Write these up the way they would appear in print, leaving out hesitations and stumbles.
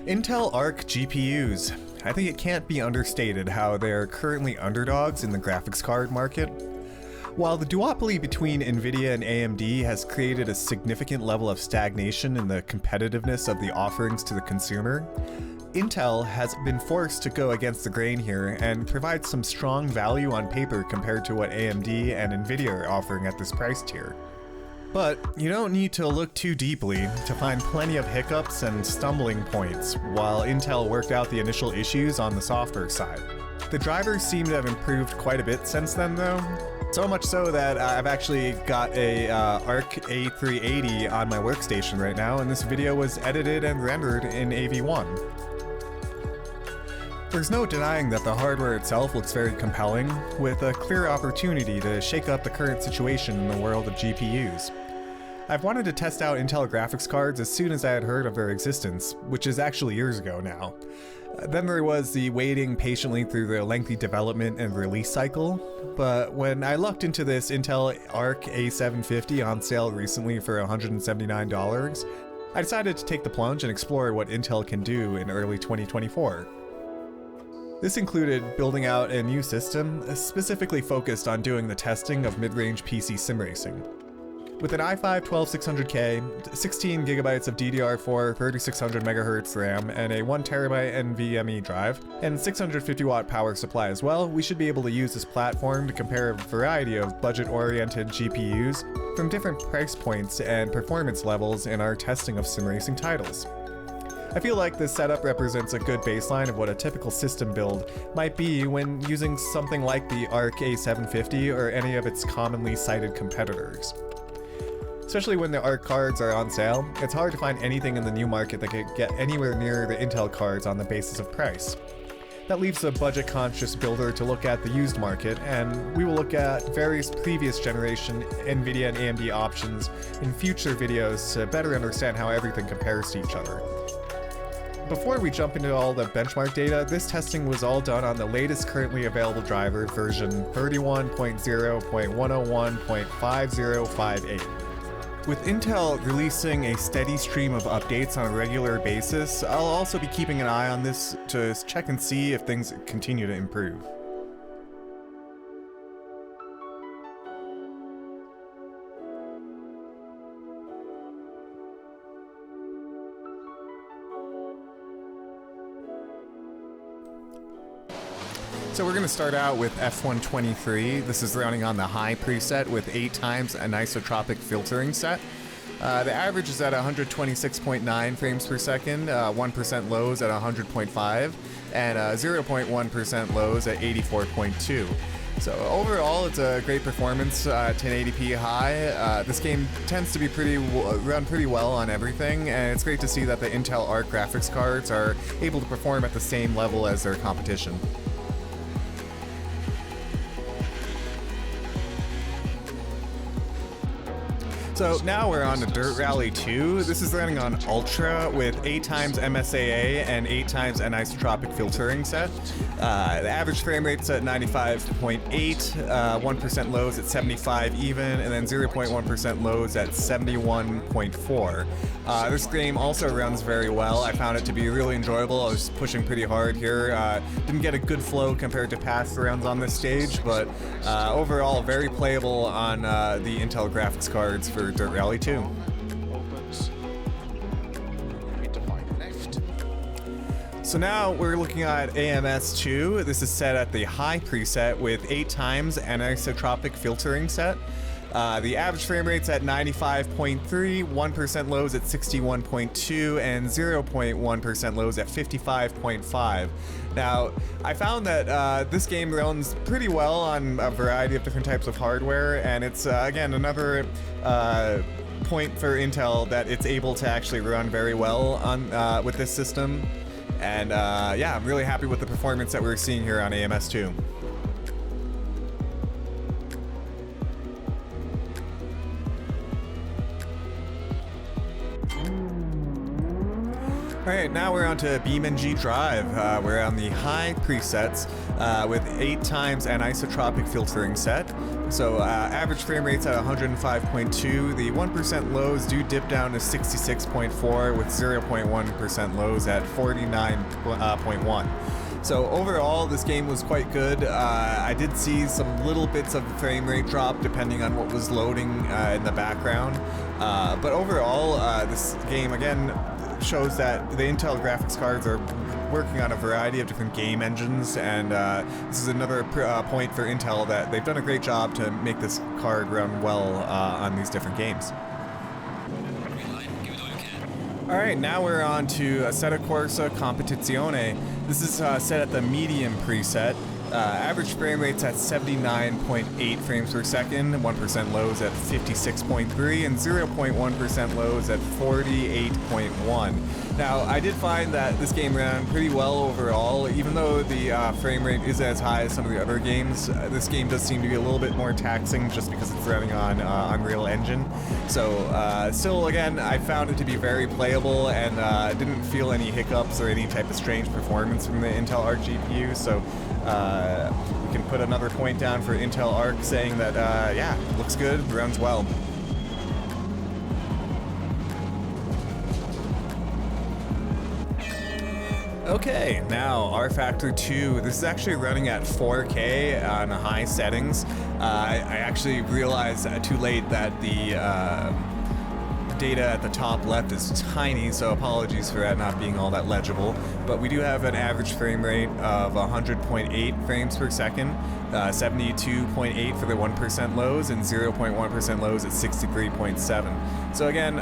Intel Arc GPUs. I think it can't be understated how they are currently underdogs in the graphics card market. While the duopoly between Nvidia and AMD has created a significant level of stagnation in the competitiveness of the offerings to the consumer, Intel has been forced to go against the grain here and provide some strong value on paper compared to what AMD and Nvidia are offering at this price tier. But you don't need to look too deeply to find plenty of hiccups and stumbling points while Intel worked out the initial issues on the software side. The drivers seem to have improved quite a bit since then though, so much so that I've actually got a Arc A380 on my workstation right now, and this video was edited and rendered in AV1. There's no denying that the hardware itself looks very compelling, with a clear opportunity to shake up the current situation in the world of GPUs. I've wanted to test out Intel graphics cards as soon as I had heard of their existence, which is actually years ago now. Then there was the waiting patiently through the lengthy development and release cycle, but when I looked into this Intel Arc A750 on sale recently for $179, I decided to take the plunge and explore what Intel can do in early 2024. This included building out a new system specifically focused on doing the testing of mid-range PC sim racing. With an i5-12600K, 16GB of DDR4 3600MHz RAM, and a 1TB NVMe drive, and 650-watt power supply as well, we should be able to use this platform to compare a variety of budget-oriented GPUs from different price points and performance levels in our testing of sim racing titles. I feel like this setup represents a good baseline of what a typical system build might be when using something like the Arc A750 or any of its commonly cited competitors. Especially when the Arc cards are on sale, it's hard to find anything in the new market that could get anywhere near the Intel cards on the basis of price. That leaves a budget-conscious builder to look at the used market, and we will look at various previous generation Nvidia and AMD options in future videos to better understand how everything compares to each other. Before we jump into all the benchmark data, this testing was all done on the latest currently available driver, version 31.0.101.5058. With Intel releasing a steady stream of updates on a regular basis, I'll also be keeping an eye on this to check and see if things continue to improve. So we're going to start out with F123. This is running on the high preset with 8 times anisotropic filtering set. The average is at 126.9 frames per second, 1% lows at 100.5, and 0.1% lows at 84.2. So overall, it's a great performance, 1080p high. This game tends to be run pretty well on everything, and it's great to see that the Intel Arc graphics cards are able to perform at the same level as their competition. So now we're on to Dirt Rally 2. This is running on Ultra with 8 times MSAA and 8 times anisotropic filtering set. The average frame rate's at 95.8, 1% lows at 75 even, and then 0.1% lows at 71.4. This game also runs very well. I found it to be really enjoyable. I was pushing pretty hard here. Didn't get a good flow compared to past rounds on this stage, but overall very playable on the Intel graphics cards for Dirt Rally 2. So now we're looking at AMS2. This is set at the high preset with 8 times anisotropic filtering set. The average frame rate's at 95.3, 1% lows at 61.2, and 0.1% lows at 55.5. Now, I found that this game runs pretty well on a variety of different types of hardware, and it's, again, another point for Intel that it's able to actually run very well on with this system. And yeah, I'm really happy with the performance that we're seeing here on AMS2. Alright, now we're on to BeamNG.drive. We're on the high presets with 8 times anisotropic filtering set, So average frame rates at 105.2. The 1% lows do dip down to 66.4 with 0.1% lows at 49.1. So overall, this game was quite good. I did see some little bits of frame rate drop depending on what was loading in the background. But overall, this game again shows that the Intel graphics cards are working on a variety of different game engines, and this is another point for Intel that they've done a great job to make this card run well on these different games. Alright, now we're on to Assetto Corsa Competizione. This is set at the medium preset. Average frame rates at 79.8 frames per second, 1% lows at 56.3, and 0.1% lows at 48.1. Now, I did find that this game ran pretty well overall. Even though the frame rate is as high as some of the other games, this game does seem to be a little bit more taxing just because it's running on Unreal Engine. So, still, again, I found it to be very playable and didn't feel any hiccups or any type of strange performance from the Intel Arc GPU. So, we can put another point down for Intel Arc saying that, yeah, looks good, runs well. Okay, now RFactor 2. This is actually running at 4K on high settings. I actually realized too late that the data at the top left is tiny, so apologies for that not being all that legible. But we do have an average frame rate of 100.8 frames per second, 72.8 for the 1% lows, and 0.1% lows at 63.7. So again,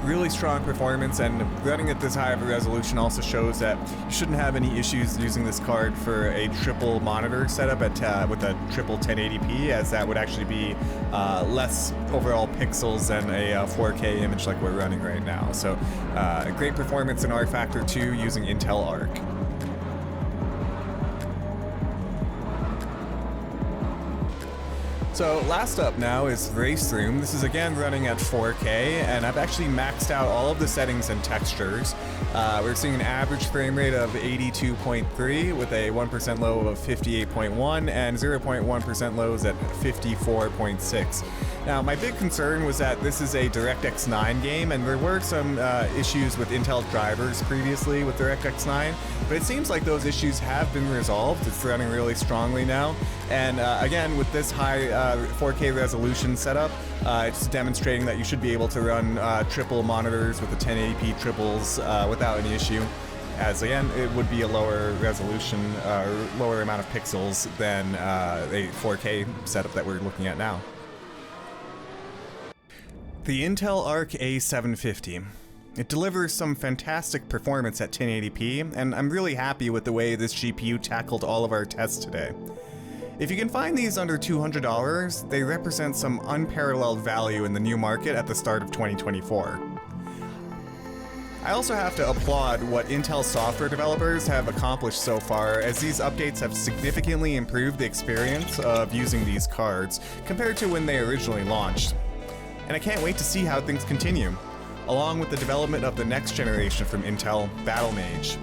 really strong performance, and running at this high of a resolution also shows that you shouldn't have any issues using this card for a triple monitor setup at with a triple 1080p, as that would actually be less overall pixels than a 4K image like we're running right now. So great performance in RFactor 2 using Intel Arc. So last up now is RaceRoom. This is again running at 4K, and I've actually maxed out all of the settings and textures. We're seeing an average frame rate of 82.3 with a 1% low of 58.1 and 0.1% lows at 54.6. Now, my big concern was that this is a DirectX 9 game, and there were some issues with Intel drivers previously with DirectX 9, but it seems like those issues have been resolved. It's running really strongly now, and again, with this high 4K resolution setup, it's demonstrating that you should be able to run triple monitors with the 1080p triples without any issue, as again, it would be a lower resolution, lower amount of pixels than a 4K setup that we're looking at now. The Intel Arc A750. It delivers some fantastic performance at 1080p, and I'm really happy with the way this GPU tackled all of our tests today. If you can find these under $200, they represent some unparalleled value in the new market at the start of 2024. I also have to applaud what Intel software developers have accomplished so far, as these updates have significantly improved the experience of using these cards compared to when they originally launched. And I can't wait to see how things continue, along with the development of the next generation from Intel, BattleMage.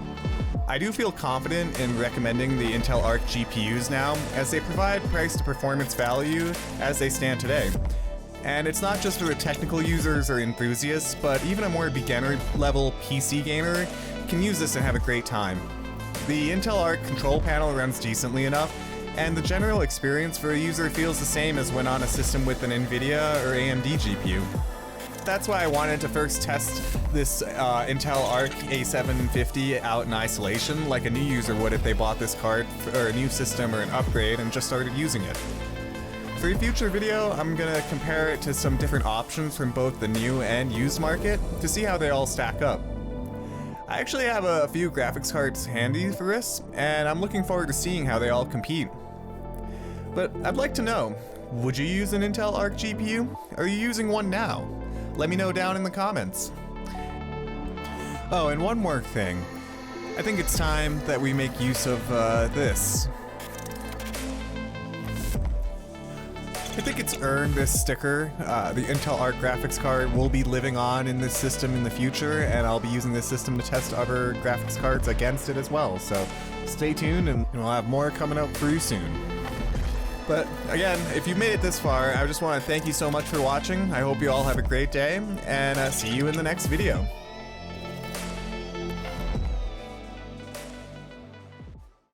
I do feel confident in recommending the Intel Arc GPUs now, as they provide price to performance value as they stand today. And it's not just for the technical users or enthusiasts, but even a more beginner level PC gamer can use this and have a great time. The Intel Arc control panel runs decently enough, and the general experience for a user feels the same as when on a system with an NVIDIA or AMD GPU. That's why I wanted to first test this Intel Arc A750 out in isolation, like a new user would if they bought this card for a new system or an upgrade and just started using it. For a future video, I'm gonna compare it to some different options from both the new and used market to see how they all stack up. I actually have a few graphics cards handy for this, and I'm looking forward to seeing how they all compete. But I'd like to know, would you use an Intel Arc GPU? Are you using one now? Let me know down in the comments. Oh, and one more thing. I think it's time that we make use of this. I think it's earned this sticker. The Intel Arc graphics card will be living on in this system in the future, and I'll be using this system to test other graphics cards against it as well. So stay tuned, and we'll have more coming out pretty soon. But again, if you made it this far, I just want to thank you so much for watching. I hope you all have a great day, and see you in the next video.